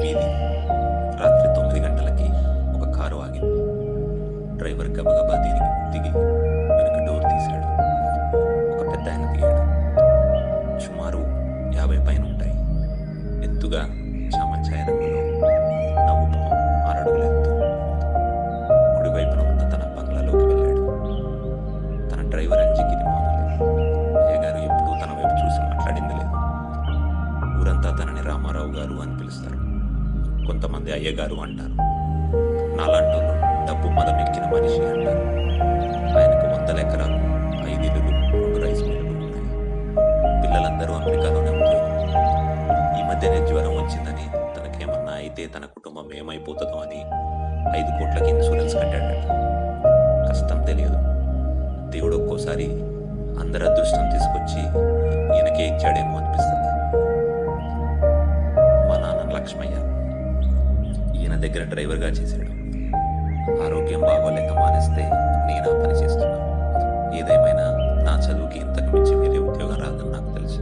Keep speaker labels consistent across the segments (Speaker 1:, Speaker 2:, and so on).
Speaker 1: వీధి. రాత్రి 9 గంటలకి ఒక కారు ఆగింది. డ్రైవర్ గబగబా దిగి వెనక డోర్ తీశాడు. ఒక పెద్ద ఆయన దిగాడు. సుమారు 50 పైన ఉంటాయి. ఎత్తుగా చామంచాయ రంగులో, నవ్వు మొహం, 6 అడుగుల ఎత్తు. కుడివైపున ఉన్న తన బంగ్లాలోకి వెళ్ళాడు. తన డ్రైవర్ అంజికి ఇది మామూలే. అయ్యగారు ఎప్పుడూ తన వైపు చూసి మాట్లాడింది లేదు. ఊరంతా తనని రామారావు గారు అని పిలుస్తారు. కొంతమంది అయ్యగారు అంటారు. నాలాంటోళ్ళు డబ్బు మదమెక్కిన మనిషి అంటారు. ఆయనకు 100 ఎకరాలు, 5 ఇల్లులు, 2 రైస్ మిల్లులు ఉన్నాయి. పిల్లలందరూ అమెరికాలోనే ఉద్యోగం. ఈ మధ్యనే జ్వరం వచ్చిందని, తనకేమన్నా అయితే తన కుటుంబం ఏమైపోతుందో అని 5 కోట్లకి ఇన్సూరెన్స్ కట్టాడట. కష్టం తెలియదు. దేవుడు ఒక్కోసారి అందరి అదృష్టం తీసుకొచ్చి ఈయనకే ఇచ్చాడేమో అనిపిస్తుంది. మా నాన్న లక్ష్మయ్య ఈయన దగ్గర డ్రైవర్గా చేశాడు. ఆరోగ్యం బాగోలేక మానేస్తే నేను ఆ పని చేస్తున్నా. ఏదేమైనా నా చదువుకి ఇంతకు మించి వేరే ఉద్యోగం రాదని నాకు తెలుసు.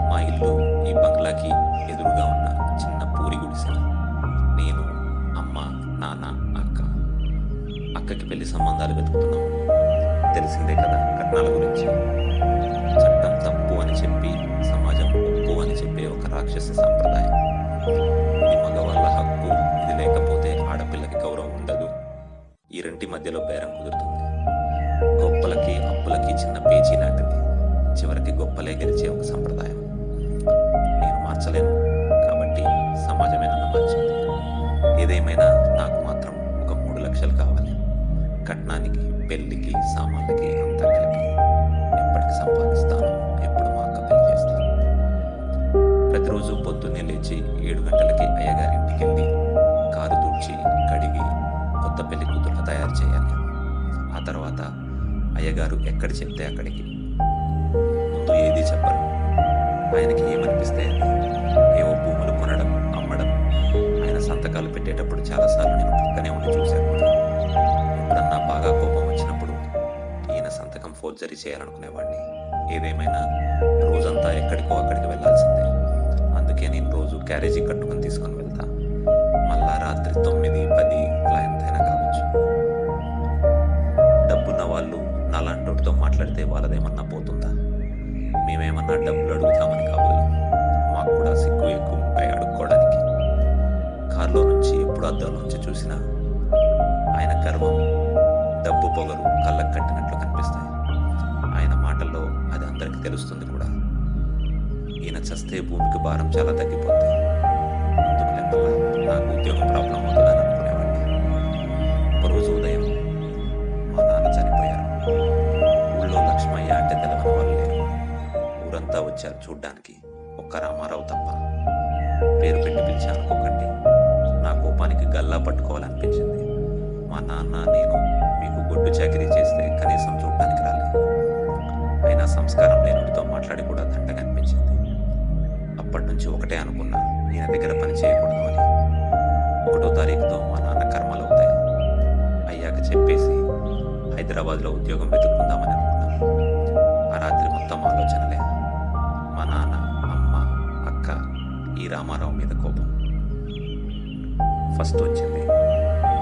Speaker 1: మా ఇల్లు ఈ బంగ్లాకి ఎదురుగా ఉన్న చిన్న పూరి గుడిసె. నేను, అమ్మ, నాన్న, అక్కకి పెళ్లి సంబంధాలు వెతుకుతున్నాం. తెలిసిందే కదా కట్నాల గురించి. చట్టం తప్పు అని చెప్పి సమాజం ఒప్పు అని చెప్పే ఒక రాక్షస సాంప్రదాయం. ఇది మగవాళ్ళ హక్కు, ఇది లేకపోతే ఆడపిల్లకి గౌరవం ఉండదు. ఈ రెంటి మధ్యలో బేరం కుదురుతుంది. గొప్పలకి అప్పులకి చిన్న పేచీ లాంటిది. చివరికి గొప్పలే గెలిచే ఒక సంప్రదాయం. నేను మార్చలేను కాబట్టి సమాజమే నన్ను మార్చింది. ఏదేమైనా నాకు మాత్రం ఒక 3 లక్షలు కావాలి. కట్నానికి, పెళ్లికి, సామాన్లకి అంతా కలిపి. ఎప్పటికి సంపాదిస్తాను, ఎప్పుడు మా అక్క పెళ్లి చేస్తాను. ప్రతిరోజు పొద్దున్నే లేచి 7 గంటలకి అయ్యగారి ఇంటికి వెళ్ళి కారు తుడిచి కడిగి కొత్త పెళ్లి కూతురుగా తయారు చేయాలి. ఆ తర్వాత అయ్యగారు ఎక్కడ చెప్తే అక్కడికి. ముందు ఏది చెప్పరు. ఆయనకి ఏమనిపిస్తే ఏవో భూములు కొనడం, అమ్మడం. ఆయన సంతకాలు పెట్టేటప్పుడు చాలాసార్లు నేను పక్కనే ఉండి చూశాను కూడా. ఎప్పుడన్నా బాగా కోపం వచ్చినప్పుడు ఈయన సంతకం ఫోర్జరీ చేయాలనుకునేవాడిని. ఏదేమైనా రోజంతా ఎక్కడికో అక్కడికి వెళ్ళాల్సిందే. అందుకే నేను రోజు క్యారేజీ కట్టుకొని తీసుకొని వెళ్తా. మళ్ళా రాత్రి 9, 10 అలా ఎంతైనా కావచ్చు. డబ్బున్న వాళ్ళు నాలాంటితో మాట్లాడితే వాళ్ళదేమన్నా పోతుందా? మేమేమన్నా డబ్బులు అడుగుతామని కాబోలు. మాకు కూడా సిగ్గు ఎక్కువ ఉంటాయి అడుక్కోవడానికి. కారులో నుంచి ఎప్పుడు అద్దంలోంచి చూసినా ఆయన గర్వం, డబ్బు పొగరు కళ్ళకు కట్టినట్లు కనిపిస్తాయి. ఆయన మాటల్లో అది అందరికీ తెలుస్తుంది కూడా. ఈయన చస్తే భూమికి భారం చాలా తగ్గిపోతాయి. ముందుకు లెక్కల నాకు ఉద్యోగం ప్రాబ్లం అవుతుందని అనుకునేవాడిని. ఒకరోజు ఉదయం మా నాన్న చనిపోయారు. ఊళ్ళో లక్ష్మయ్య అంటే తెలవని వాళ్ళు లేరు. ఊరంతా వచ్చారు చూడ్డానికి, ఒక్క రామారావు తప్ప. పేరు పెట్టి పిలిచి అనుకోకండి. నా కోపానికి గల్లా పట్టుకోవాలనిపించింది. మా నాన్న, నేను మీకు గొడ్డు చాకరీ చేస్తే కనీసం చూడడానికి రాలేదు. అయినా సంస్కారం లేనుడితో మాట్లాడి కూడా దండగా అనిపించింది. అప్పటి నుంచి ఒకటే అనుకున్నా, ఈయన దగ్గర పని చేయకూడదు అని. 1వ తారీఖుతో మా నాన్న కర్మలు అవుతాయి. అయ్యాక చెప్పేసి హైదరాబాద్లో ఉద్యోగం వెతుక్కుందామని అనుకున్నాను. ఆ రాత్రి మొత్తం ఆలోచనలే. మా నాన్న, అమ్మ, అక్క, ఈ రామారావు మీద కోపం. ఫస్ట్ వచ్చింది.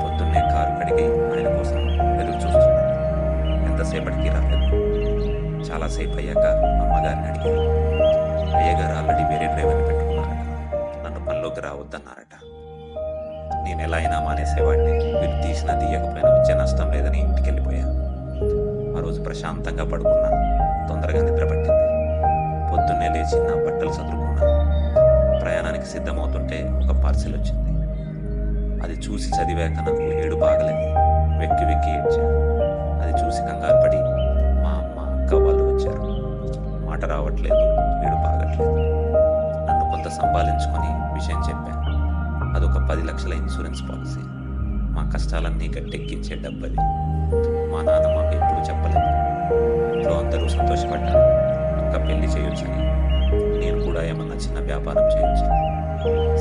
Speaker 1: పొద్దున్నే కారు కడిగి ఆయన కోసం ఎదురు చూస్తున్నాను. ఎంతసేపటికి రాలేదు. చాలాసేపు అయ్యాక అమ్మగారిని అడిగాను. అయ్యగారు ఆల్రెడీ వేరే డ్రైవర్ని పెట్టుకున్నారట. నన్ను పనిలోకి రావద్దన్నారట. నేను ఎలా అయినా మానేసేవాడిని. వీళ్ళు తీసినా తీయకపోయినా వచ్చే నష్టం లేదని ఇంటికి వెళ్ళిపోయా. ఆ రోజు ప్రశాంతంగా పడుకున్నా. తొందరగా నిద్ర పట్టింది. పొద్దున్నే లేచి నా బట్టలు సదురుకున్నా. ప్రయాణానికి సిద్ధమవుతుంటే ఒక పార్సిల్ వచ్చింది. అది చూసి చదివాక నాకు ఏడు బాగలేదు. వెక్కి వెక్కి ఏడ్చా. అది చూసి కంగారు పడి మా అమ్మ, అక్క వాళ్ళు వచ్చారు. మాట రావట్లేదు, ఏడు బాగట్లేదు. నన్ను కొంత సంభాలించుకొని విషయం చెప్పాను. అదొక 10 లక్షల ఇన్సూరెన్స్ పాలసీ. మా కష్టాలన్నీ గట్టెక్కించే డబ్బది. మా నాన్న మాకు ఎప్పుడు చెప్పలేదు. ఇంట్లో అందరూ సంతోషపడ్డారు. అక్క పెళ్లి చేయొచ్చని, నేను కూడా ఏమన్నా చిన్న వ్యాపారం చేయొచ్చని.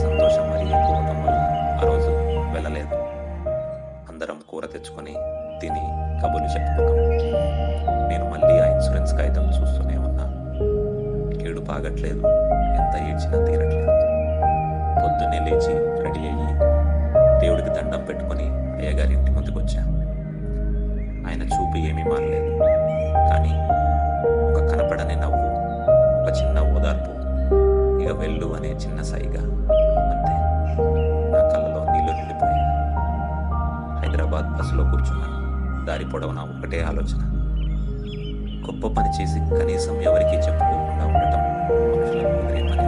Speaker 1: సంతోషం మరీ ఎక్కువ అవడం వల్ల ఆ రోజు వెళ్ళలేదు. అందరం కూర తెచ్చుకొని తిని కబుర్లు చెప్పుకున్నాం. నేను మళ్ళీ ఆ ఇన్సూరెన్స్ కాగితం చూస్తూనే ఉన్నా. ఏడు బాగట్లేదు. ఎంత ఏడ్చినా తీరట్లేదు. పొద్దున్నే పొద్దున్నే లేచి రెడీ అయ్యి దేవుడికి దండం పెట్టుకొని అయ్యగారి ఇంటి ముందుకు వచ్చా. ఆయన చూపు ఏమీ మారలేదు, కానీ ఒక కనపడని నవ్వు, ఒక చిన్న ఓదార్పు, ఇక వెళ్ళు అనే చిన్న సైగ, అంతే. నా కళ్ళలో నీళ్లు నిండిపోయాయి. హైదరాబాద్ బస్సులో కూర్చున్నాను. దారి పొడవునా ఒకటే ఆలోచన. గొప్ప పని చేసి కనీసం ఎవరికీ చెప్పుకోకుండా ఉండటం మనుషులకు కుదిరే పని.